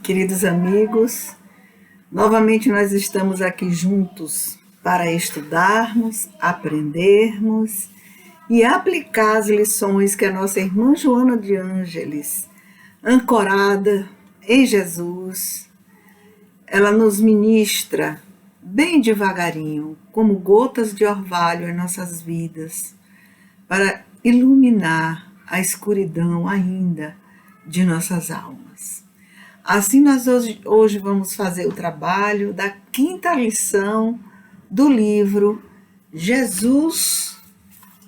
Queridos amigos, novamente nós estamos aqui juntos para estudarmos, aprendermos e aplicar as lições que a nossa irmã Joana de Ângeles, ancorada em Jesus, ela nos ministra bem devagarinho, como gotas de orvalho em nossas vidas, para iluminar a escuridão ainda de nossas almas. Assim nós hoje vamos fazer o trabalho da 5ª lição do livro Jesus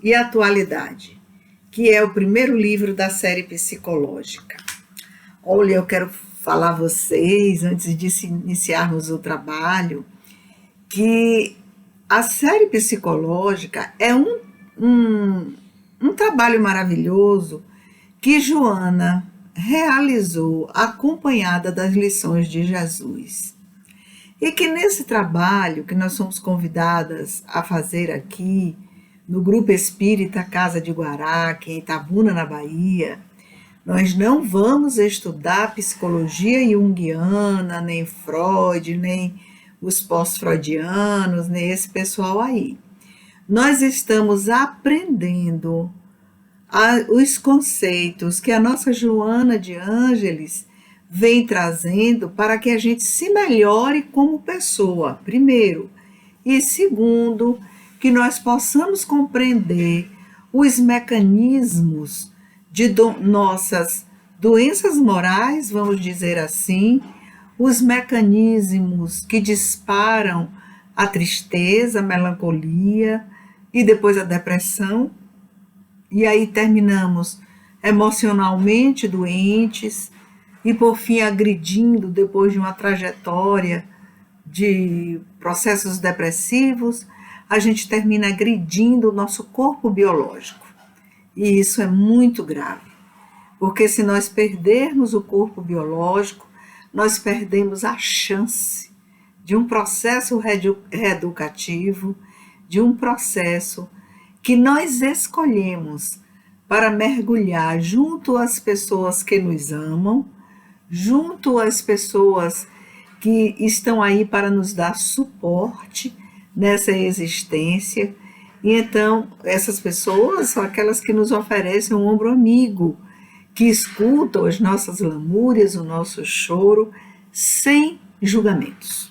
e Atualidade, que é o primeiro livro da série psicológica. Olha, eu quero falar a vocês, antes de iniciarmos o trabalho, que a série psicológica é um trabalho maravilhoso que Joana realizou acompanhada das lições de Jesus. E que nesse trabalho que nós somos convidadas a fazer aqui, no Grupo Espírita Casa de Guará, aqui em Itabuna, na Bahia, nós não vamos estudar psicologia junguiana, nem Freud, nem os pós-freudianos, nem esse pessoal aí. Nós estamos aprendendo os conceitos que a nossa Joana de Ângeles vem trazendo para que a gente se melhore como pessoa, primeiro. E segundo, que nós possamos compreender os mecanismos de nossas doenças morais, vamos dizer assim, os mecanismos que disparam a tristeza, a melancolia e depois a depressão. E aí terminamos emocionalmente doentes e por fim agredindo, depois de uma trajetória de processos depressivos, a gente termina agredindo o nosso corpo biológico. E isso é muito grave, porque se nós perdermos o corpo biológico, nós perdemos a chance de um processo reeducativo, de um processo que nós escolhemos para mergulhar junto às pessoas que nos amam, junto às pessoas que estão aí para nos dar suporte nessa existência. E então, essas pessoas são aquelas que nos oferecem um ombro amigo, que escutam as nossas lamúrias, o nosso choro, sem julgamentos.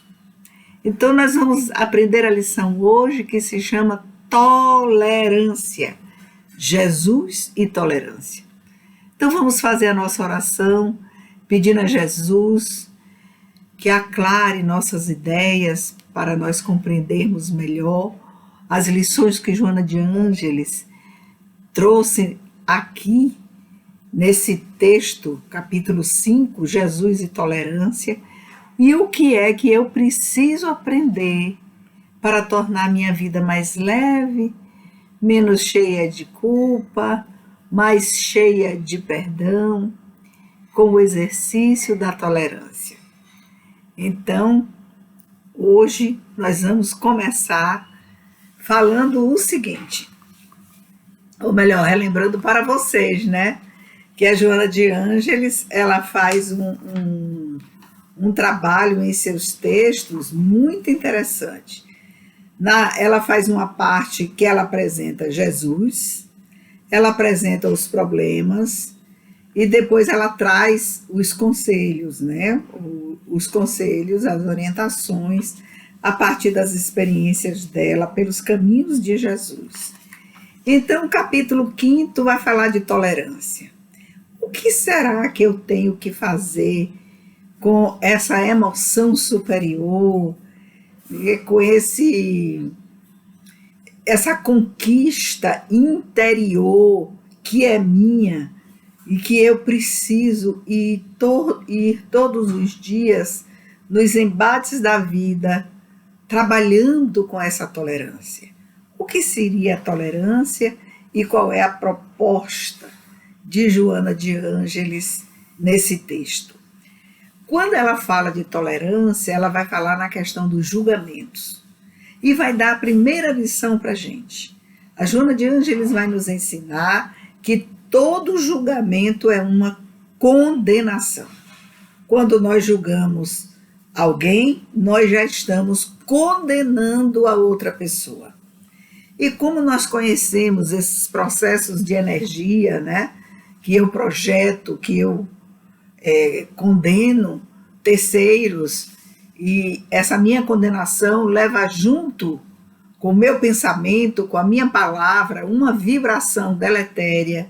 Então, nós vamos aprender a lição hoje que se chama tolerância. Jesus e tolerância. Então, vamos fazer a nossa oração, pedindo a Jesus que aclare nossas ideias para nós compreendermos melhor as lições que Joana de Ângeles trouxe aqui nesse texto, capítulo 5, Jesus e tolerância, e o que é que eu preciso aprender para tornar minha vida mais leve, menos cheia de culpa, mais cheia de perdão, com o exercício da tolerância. Então, hoje nós vamos começar falando o seguinte, ou melhor, relembrando para vocês, né, que a Joana de Ângeles, ela faz um trabalho em seus textos muito interessante. Ela faz uma parte que ela apresenta Jesus, ela apresenta os problemas e depois ela traz os conselhos, né? Os conselhos, as orientações a partir das experiências dela pelos caminhos de Jesus. Então, o capítulo 5 vai falar de tolerância. O que será que eu tenho que fazer com essa emoção superior, com essa conquista interior que é minha e que eu preciso ir todos os dias nos embates da vida trabalhando com essa tolerância? O que seria a tolerância e qual é a proposta de Joana de Ângeles nesse texto? Quando ela fala de tolerância, ela vai falar na questão dos julgamentos e vai dar a primeira lição para a gente. A Joana de Ângeles vai nos ensinar que todo julgamento é uma condenação. quando nós julgamos alguém, nós já estamos condenando a outra pessoa. E como nós conhecemos esses processos de energia, né, que eu projeto, que eu condeno terceiros, e essa minha condenação leva junto com o meu pensamento, com a minha palavra, uma vibração deletéria.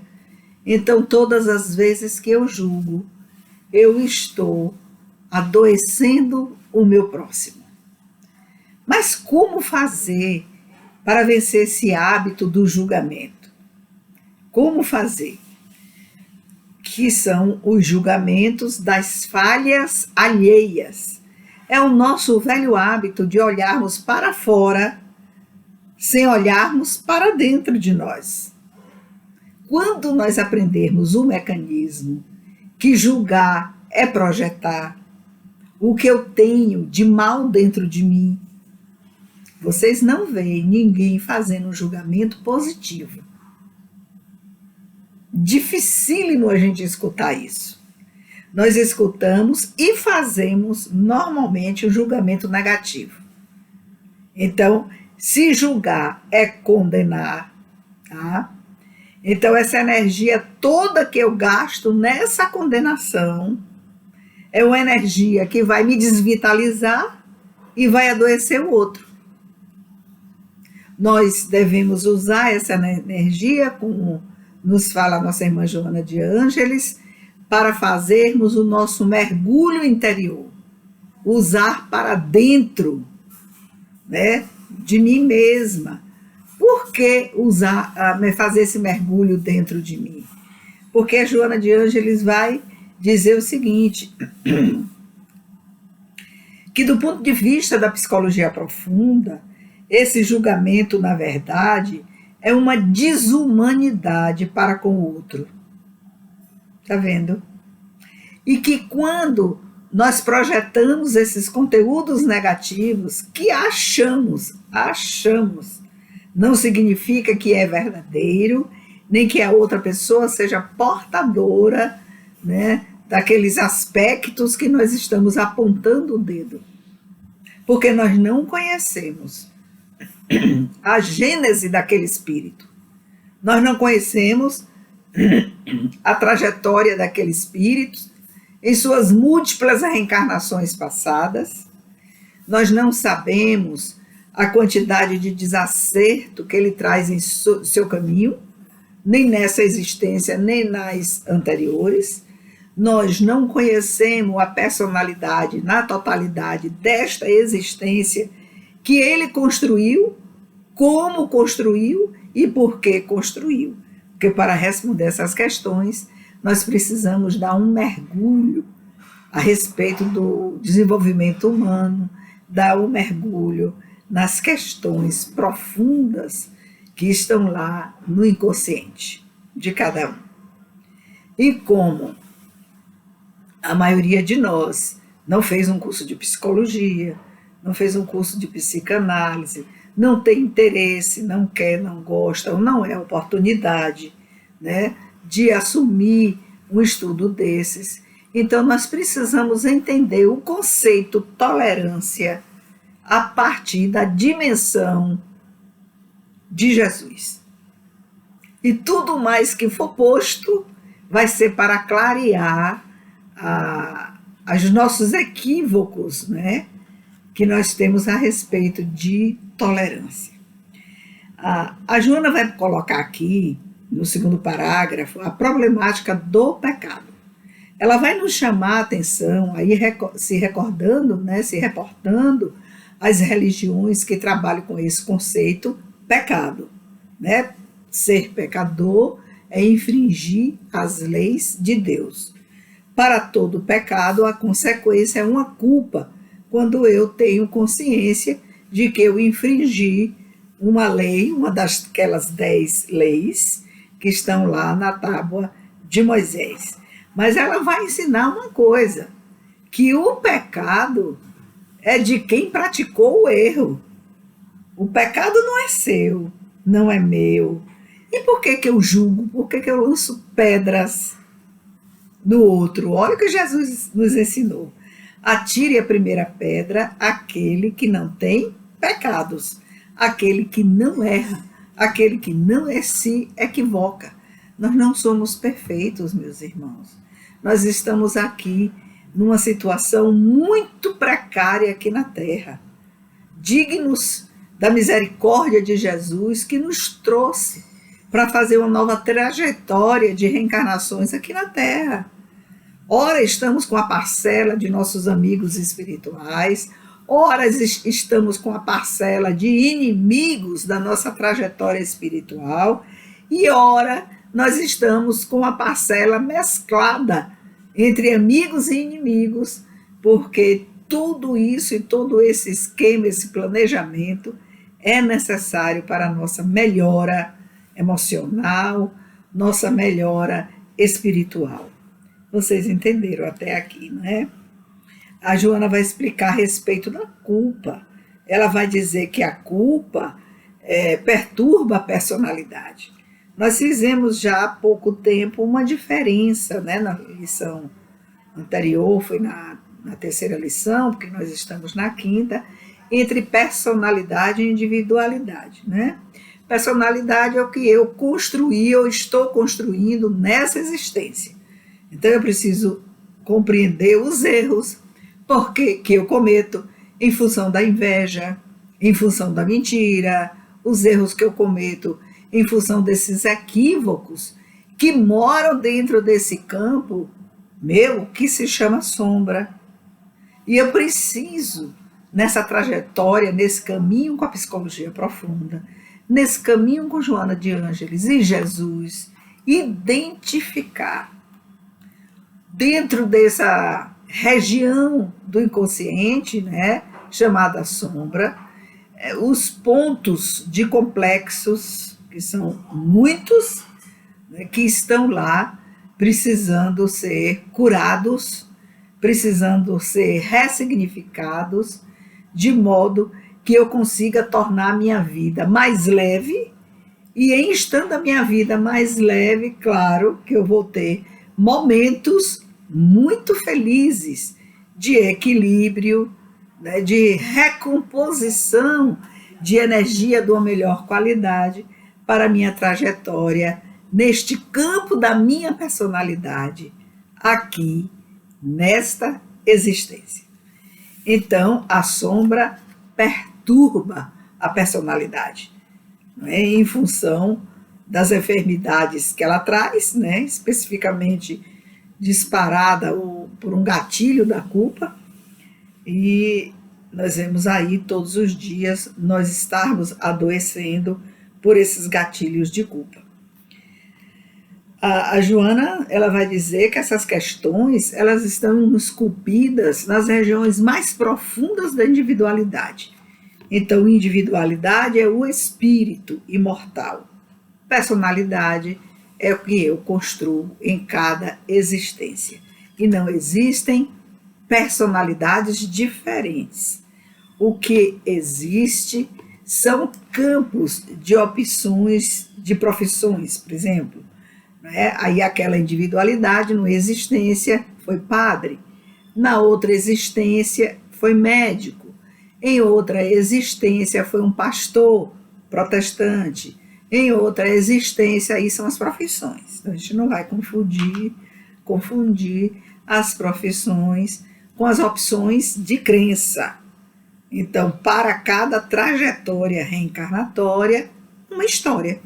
Então, todas as vezes que eu julgo, eu estou adoecendo o meu próximo. Mas como fazer para vencer esse hábito do julgamento? Como fazer? Que são os julgamentos das falhas alheias. É o nosso velho hábito de olharmos para fora sem olharmos para dentro de nós. Quando nós aprendermos o mecanismo que julgar é projetar o que eu tenho de mal dentro de mim, vocês não veem ninguém fazendo um julgamento positivo. Dificílimo a gente escutar isso. Nós escutamos e fazemos normalmente o julgamento negativo. Então, se julgar é condenar, tá? Então, essa energia toda que eu gasto nessa condenação é uma energia que vai me desvitalizar e vai adoecer o outro. Nós devemos usar essa energia, como nos fala a nossa irmã Joana de Ângeles, para fazermos o nosso mergulho interior. Usar para dentro, né, de mim mesma. Por que fazer esse mergulho dentro de mim? Porque a Joana de Ângeles vai dizer o seguinte, que do ponto de vista da psicologia profunda, esse julgamento, na verdade, é uma desumanidade para com o outro. Está vendo? E que quando nós projetamos esses conteúdos negativos que achamos, não significa que é verdadeiro, nem que a outra pessoa seja portadora, né, daqueles aspectos que nós estamos apontando o dedo. Porque nós não conhecemos a gênese daquele espírito. Nós não conhecemos a trajetória daquele espírito em suas múltiplas reencarnações passadas. Nós não sabemos a quantidade de desacerto que ele traz em seu caminho, nem nessa existência, nem nas anteriores. Nós não conhecemos a personalidade na totalidade desta existência que ele construiu, como construiu e por que construiu. Porque para responder essas questões, nós precisamos dar um mergulho a respeito do desenvolvimento humano, dar um mergulho nas questões profundas que estão lá no inconsciente de cada um. E como a maioria de nós não fez um curso de psicologia, não fez um curso de psicanálise, não tem interesse, não quer, não gosta, ou não é oportunidade, né, de assumir um estudo desses. Então, nós precisamos entender o conceito tolerância a partir da dimensão de Jesus. E tudo mais que for posto vai ser para clarear os nossos equívocos, né, que nós temos a respeito de tolerância. A Joana vai colocar aqui, no segundo parágrafo, a problemática do pecado. Ela vai nos chamar a atenção, aí se recordando, né, se reportando às religiões que trabalham com esse conceito pecado, né? Ser pecador é infringir as leis de Deus. Para todo pecado, a consequência é uma culpa, quando eu tenho consciência de que eu infringi uma lei, uma daquelas 10 leis que estão lá na tábua de Moisés. Mas ela vai ensinar uma coisa, que o pecado é de quem praticou o erro. O pecado não é seu, não é meu. E por que eu julgo? Por que eu lanço pedras? no outro. Olha o que Jesus nos ensinou. Atire a primeira pedra aquele que não tem pecados, aquele que não erra, aquele que não se equivoca. Nós não somos perfeitos, meus irmãos. Nós estamos aqui numa situação muito precária aqui na Terra, dignos da misericórdia de Jesus que nos trouxe para fazer uma nova trajetória de reencarnações aqui na Terra. Ora, estamos com a parcela de nossos amigos espirituais, ora, estamos com a parcela de inimigos da nossa trajetória espiritual, e ora, nós estamos com a parcela mesclada entre amigos e inimigos, porque tudo isso e todo esse esquema, esse planejamento é necessário para a nossa melhora emocional, nossa melhora espiritual. Vocês entenderam até aqui, não é? A Joana vai explicar a respeito da culpa. Ela vai dizer que a culpa perturba a personalidade. Nós fizemos já há pouco tempo uma diferença, né, na lição anterior, foi na terceira lição, porque nós estamos na quinta, entre personalidade e individualidade, né? Personalidade é o que eu construí ou estou construindo nessa existência. Então eu preciso compreender os erros que eu cometo em função da inveja, em função da mentira, os erros que eu cometo em função desses equívocos que moram dentro desse campo meu que se chama sombra. E eu preciso, nessa trajetória, nesse caminho com a psicologia profunda, nesse caminho com Joana de Ângeles e Jesus, identificar dentro dessa região do inconsciente, né, chamada sombra, os pontos de complexos, que são muitos, né, que estão lá precisando ser curados, precisando ser ressignificados, de modo que eu consiga tornar a minha vida mais leve, e em estando a minha vida mais leve, claro que eu vou ter momentos muito felizes de equilíbrio, né, de recomposição de energia de uma melhor qualidade para a minha trajetória neste campo da minha personalidade, aqui, nesta existência. Então, a sombra perturba a personalidade, né, em função das enfermidades que ela traz, né, especificamente disparada por um gatilho da culpa, e nós vemos aí todos os dias nós estarmos adoecendo por esses gatilhos de culpa. A Joana, ela vai dizer que essas questões, elas estão esculpidas nas regiões mais profundas da individualidade. Então, individualidade é o espírito imortal. Personalidade é o que eu construo em cada existência. E não existem personalidades diferentes. O que existe são campos de opções de profissões, por exemplo. Né? Aí aquela individualidade, numa existência, foi padre. Na outra existência, foi médico. Em outra existência, foi um pastor protestante. Em outra existência, aí são as profissões. Então, a gente não vai confundir as profissões com as opções de crença. Então, para cada trajetória reencarnatória, uma história.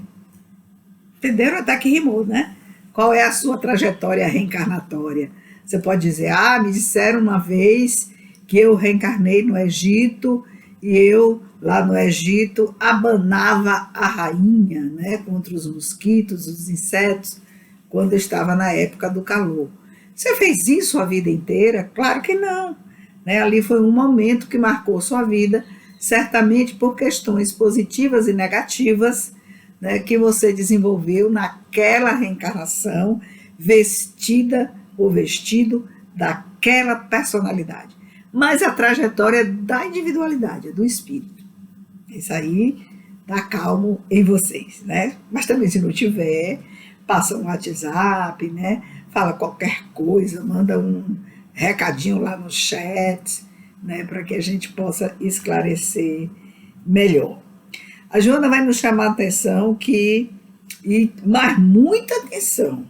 Entenderam? Até que rimou, né? Qual é a sua trajetória reencarnatória? Você pode dizer, me disseram uma vez que eu reencarnei no Egito e eu, lá no Egito, abanava a rainha, né, contra os mosquitos, os insetos, quando estava na época do calor. Você fez isso a vida inteira? Claro que não. Né? Ali foi um momento que marcou sua vida, certamente por questões positivas e negativas, né, que você desenvolveu naquela reencarnação, vestida ou vestido daquela personalidade. Mas a trajetória da individualidade, do espírito. Isso aí dá calmo em vocês, né? Mas também, se não tiver, passa um WhatsApp, né? fala qualquer coisa, manda um recadinho lá no chat, né, para que a gente possa esclarecer melhor. A Joana vai nos chamar a atenção mas muita atenção,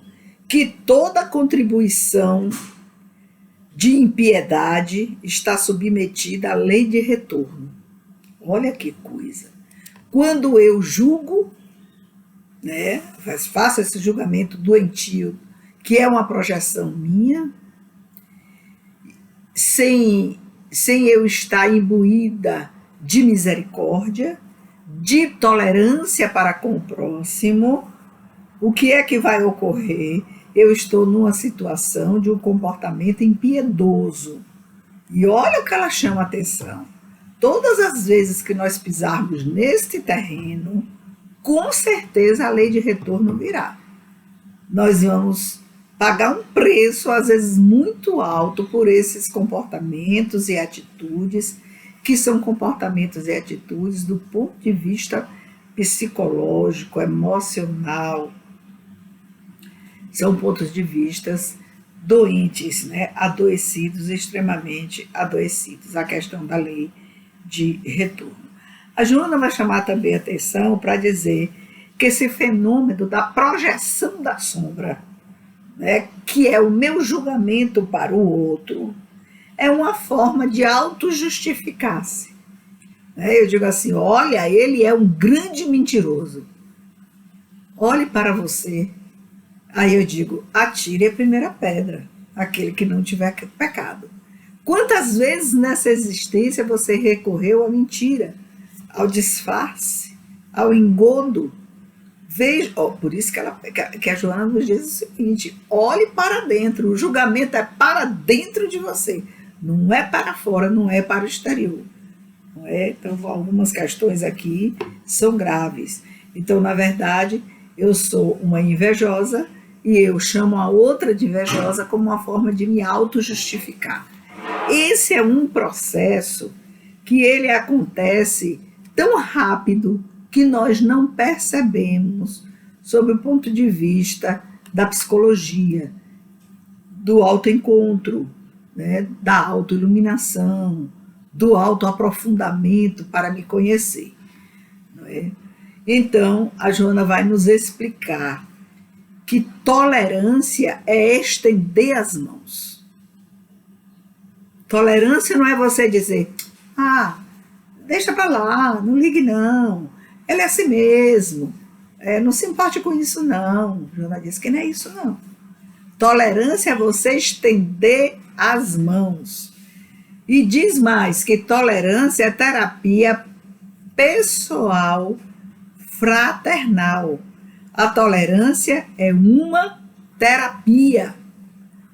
que toda contribuição de impiedade está submetida à lei de retorno. Olha que coisa. Quando eu julgo, né, faço esse julgamento doentio, que é uma projeção minha, sem eu estar imbuída de misericórdia, de tolerância para com o próximo, o que é que vai ocorrer? Eu estou numa situação de um comportamento impiedoso. E olha o que ela chama a atenção. Todas as vezes que nós pisarmos neste terreno, com certeza a lei de retorno virá. Nós vamos pagar um preço, às vezes muito alto, por esses comportamentos e atitudes, que são comportamentos e atitudes do ponto de vista psicológico, emocional. São pontos de vista doentes, né? Adoecidos, extremamente adoecidos, a questão da lei de retorno. A Joana vai chamar também a atenção para dizer que esse fenômeno da projeção da sombra, né, que é o meu julgamento para o outro, é uma forma de auto-justificar-se. Eu digo assim, olha, ele é um grande mentiroso. Olhe para você. Aí eu digo, atire a primeira pedra, aquele que não tiver pecado. Quantas vezes nessa existência você recorreu à mentira, ao disfarce, ao engodo? Veja, por isso que a Joana nos diz o seguinte, olhe para dentro, o julgamento é para dentro de você, não é para fora, não é para o exterior. Não é? Então, algumas questões aqui são graves. Então, na verdade, eu sou uma invejosa e eu chamo a outra de invejosa como uma forma de me auto-justificar. Esse é um processo que ele acontece tão rápido que nós não percebemos sob o ponto de vista da psicologia, do autoencontro, né, da autoiluminação, do autoaprofundamento para me conhecer. Não é? Então, a Joana vai nos explicar que tolerância é estender as mãos. Tolerância não é você dizer, deixa para lá, não ligue não, ele é assim mesmo, não se importe com isso não. A Joana diz que não é isso não. Tolerância é você estender as mãos. E diz mais que tolerância é terapia pessoal, fraternal. A tolerância é uma terapia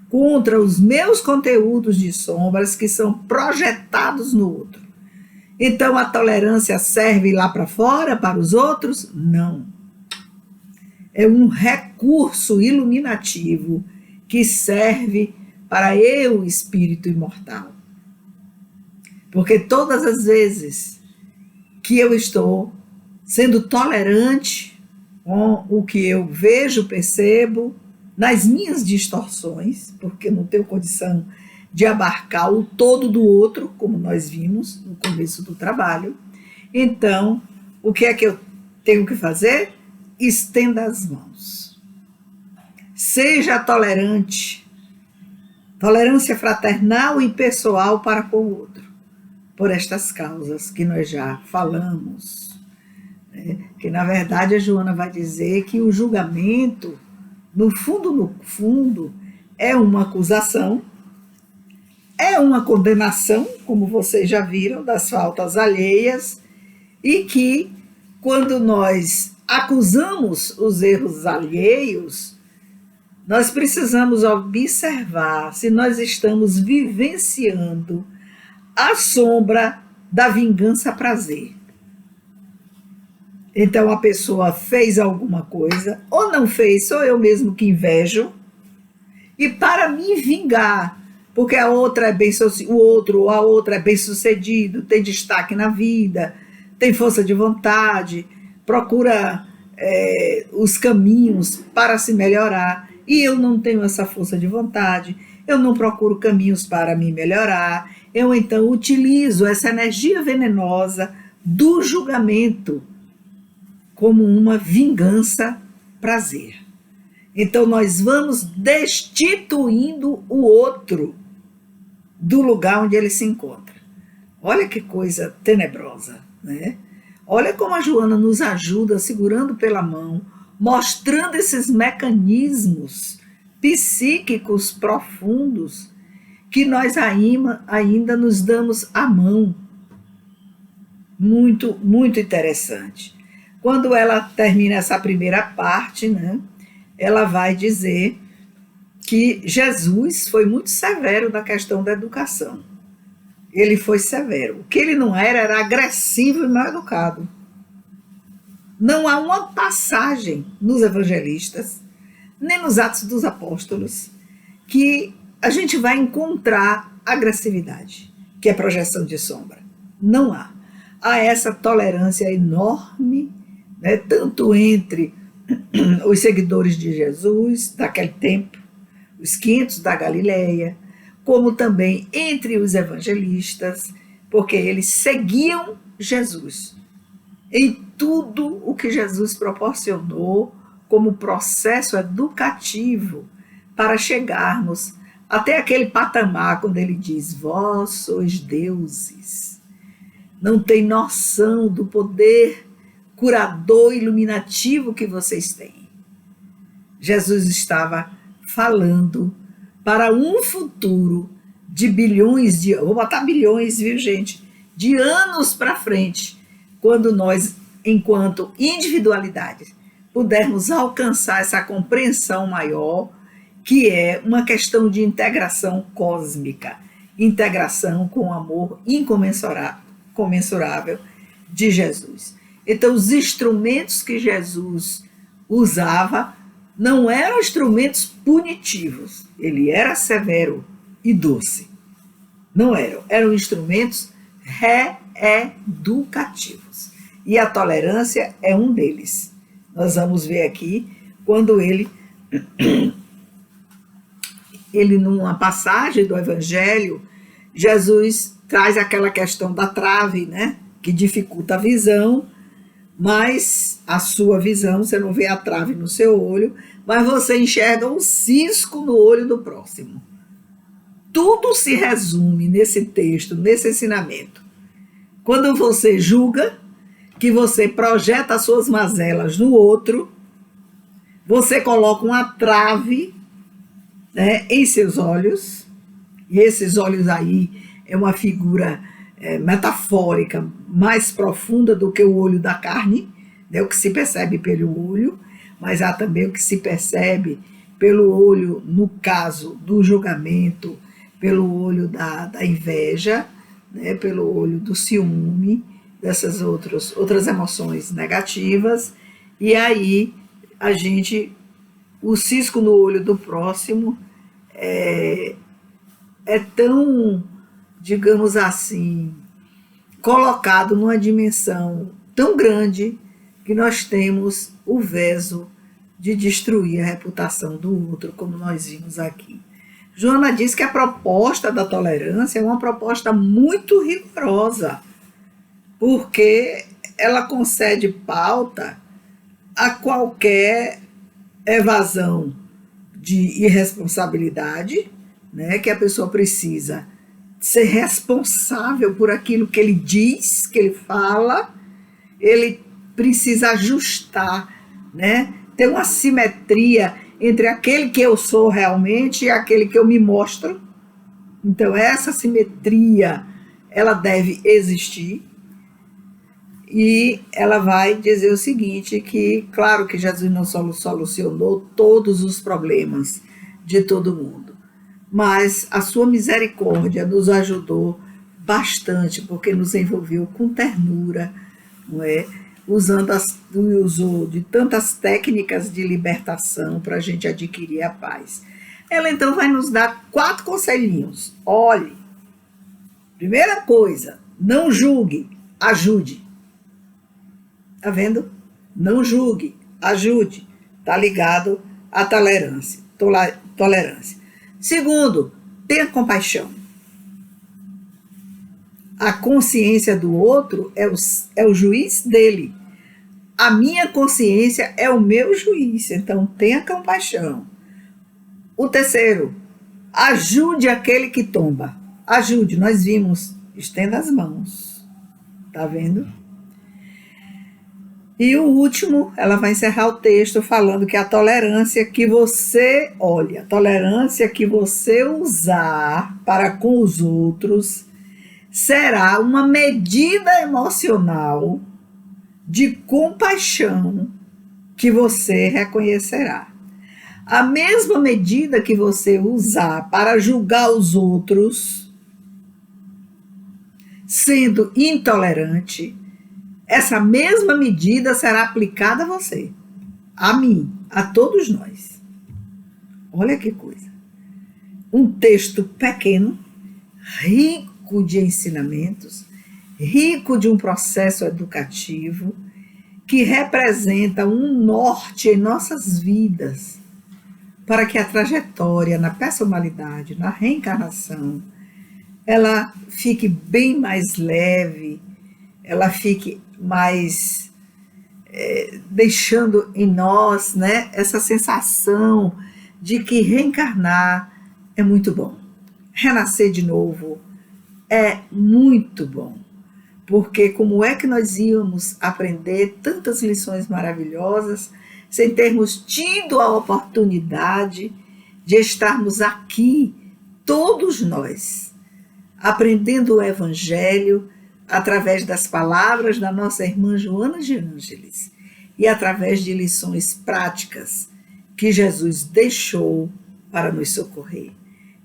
contra os meus conteúdos de sombras que são projetados no outro. Então, a tolerância serve lá para fora, para os outros? Não. É um recurso iluminativo que serve para eu, espírito imortal. Porque todas as vezes que eu estou sendo tolerante com o que eu vejo, percebo, nas minhas distorções, porque não tenho condição de abarcar o todo do outro, como nós vimos no começo do trabalho. Então, o que é que eu tenho que fazer? Estenda as mãos. Seja tolerante. Tolerância fraternal e pessoal para com o outro. Por estas causas que nós já falamos. Que, na verdade, a Joana vai dizer que o julgamento, no fundo, é uma acusação, é uma condenação, como vocês já viram, das faltas alheias, e que, quando nós acusamos os erros alheios, nós precisamos observar se nós estamos vivenciando a sombra da vingança-prazer. Então, a pessoa fez alguma coisa, ou não fez, sou eu mesmo que invejo, e para me vingar, porque a outra o outro ou a outra é bem-sucedido, tem destaque na vida, tem força de vontade, procura os caminhos para se melhorar, e eu não tenho essa força de vontade, eu não procuro caminhos para me melhorar, eu então utilizo essa energia venenosa do julgamento como uma vingança prazer. Então nós vamos destituindo o outro do lugar onde ele se encontra. Olha que coisa tenebrosa, né? Olha como a Joana nos ajuda segurando pela mão, mostrando esses mecanismos psíquicos profundos que nós ainda nos damos a mão. Muito, muito interessante. Quando ela termina essa primeira parte, né, ela vai dizer que Jesus foi muito severo na questão da educação. Ele foi severo. O que ele não era agressivo e mal educado. Não há uma passagem nos evangelistas, nem nos Atos dos Apóstolos, que a gente vai encontrar agressividade, que é projeção de sombra. Não há. Há essa tolerância enorme, né, tanto entre os seguidores de Jesus daquele tempo, os 500 da Galileia, como também entre os evangelistas, porque eles seguiam Jesus em tudo o que Jesus proporcionou como processo educativo para chegarmos até aquele patamar quando ele diz: vós sois deuses. Não tem noção do poder curador iluminativo que vocês têm. Jesus estava falando para um futuro de bilhões de, vou botar bilhões, viu, gente, de anos para frente, quando nós, enquanto individualidades, pudermos alcançar essa compreensão maior, que é uma questão de integração cósmica, integração com o amor incomensurável de Jesus. Então, os instrumentos que Jesus usava não eram instrumentos punitivos, ele era severo e doce. Não eram instrumentos reeducativos. E a tolerância é um deles. Nós vamos ver aqui quando ele numa passagem do Evangelho, Jesus traz aquela questão da trave, né, que dificulta a visão, mas a sua visão, você não vê a trave no seu olho, mas você enxerga um cisco no olho do próximo. Tudo se resume nesse texto, nesse ensinamento. Quando você julga, que você projeta as suas mazelas no outro, você coloca uma trave, né, em seus olhos, e esses olhos aí é uma figura metafórica mais profunda do que o olho da carne, né, o que se percebe pelo olho, mas há também o que se percebe pelo olho, no caso do julgamento, pelo olho da inveja, né, pelo olho do ciúme, dessas outras emoções negativas, e aí o cisco no olho do próximo é tão, digamos assim, colocado numa dimensão tão grande que nós temos o veso de destruir a reputação do outro, como nós vimos aqui. Joana diz que a proposta da tolerância é uma proposta muito rigorosa, porque ela concede pauta a qualquer evasão de irresponsabilidade, né, que a pessoa precisa ser responsável por aquilo que ele diz, que ele fala, ele precisa ajustar, né, ter uma simetria entre aquele que eu sou realmente e aquele que eu me mostro. Então, essa simetria, ela deve existir. E ela vai dizer o seguinte, que claro que Jesus não solucionou todos os problemas de todo mundo, mas a sua misericórdia nos ajudou bastante, porque nos envolveu com ternura, não é? Usou de tantas técnicas de libertação para a gente adquirir a paz. Ela então vai nos dar 4 conselhinhos. Olhe, primeira coisa, não julgue, ajude. Tá vendo? Não julgue, ajude. Tá ligado à tolerância. tolerância. Segundo, tenha compaixão. A consciência do outro é o juiz dele. A minha consciência é o meu juiz, então tenha compaixão. O terceiro, ajude aquele que tomba. Ajude, nós vimos, estenda as mãos. Tá vendo? E o último, ela vai encerrar o texto falando que a tolerância que você, olha, a tolerância que você usar para com os outros será uma medida emocional de compaixão que você reconhecerá. A mesma medida que você usar para julgar os outros, sendo intolerante, essa mesma medida será aplicada a você, a mim, a todos nós. Olha que coisa. Um texto pequeno, rico de ensinamentos, rico de um processo educativo, que representa um norte em nossas vidas, para que a trajetória na personalidade, na reencarnação, ela fique bem mais leve, ela fique mais deixando em nós, né, essa sensação de que reencarnar é muito bom. Renascer de novo é muito bom. Porque como é que nós íamos aprender tantas lições maravilhosas sem termos tido a oportunidade de estarmos aqui, todos nós, aprendendo o Evangelho através das palavras da nossa irmã Joana de Ângeles e através de lições práticas que Jesus deixou para nos socorrer.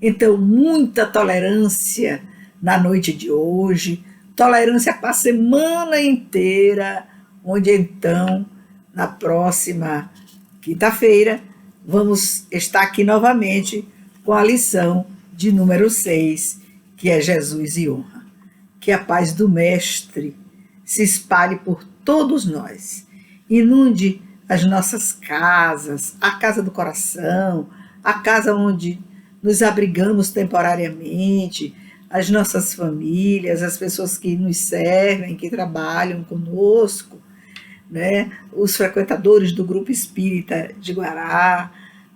Então, muita tolerância na noite de hoje, tolerância para a semana inteira, onde então, na próxima quinta-feira, vamos estar aqui novamente com a lição de número 6, que é Jesus e honra. Que a paz do Mestre se espalhe por todos nós, inunde as nossas casas, a casa do coração, a casa onde nos abrigamos temporariamente, as nossas famílias, as pessoas que nos servem, que trabalham conosco, né? Os frequentadores do Grupo Espírita de Guará,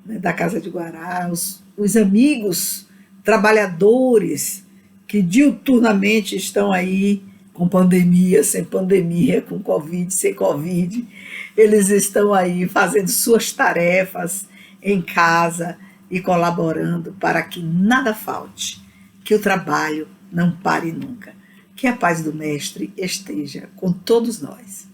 né? Da Casa de Guará, os amigos trabalhadores que diuturnamente estão aí com pandemia, sem pandemia, com Covid, sem Covid, eles estão aí fazendo suas tarefas em casa e colaborando para que nada falte, que o trabalho não pare nunca. Que a paz do Mestre esteja com todos nós.